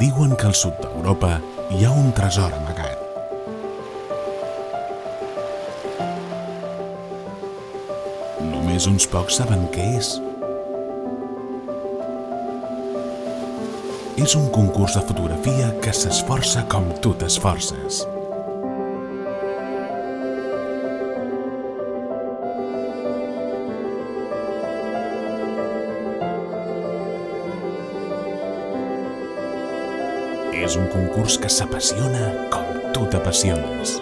Diuen que al sud d'Europa hi ha un tresor amagat. Només uns pocs saben què és. És un concurs de fotografia que s'esforça com tu t'esforces. És un concurs que s'apassiona com tu t'apassiones.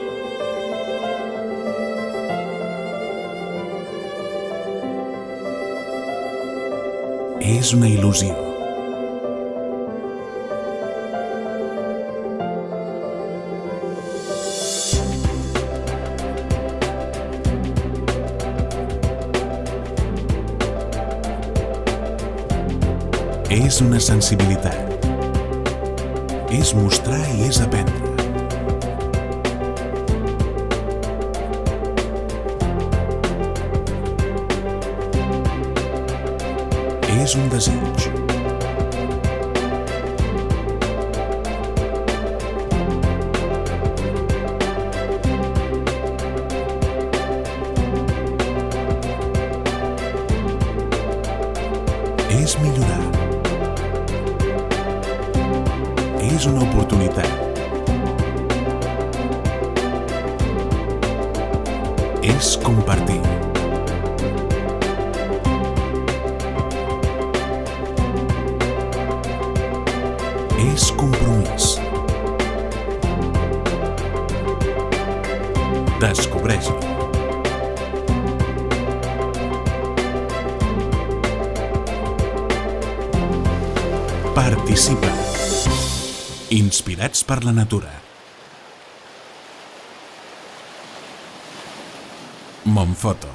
És una il·lusió. És una sensibilitat. És mostrar i és aprendre. És un desig. És millorar. És una oportunitat. És compartir. És compromís. Descobreix-ho. Participa. Inspirats per la natura. Montfoto,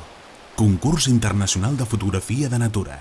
concurs internacional de fotografia de natura.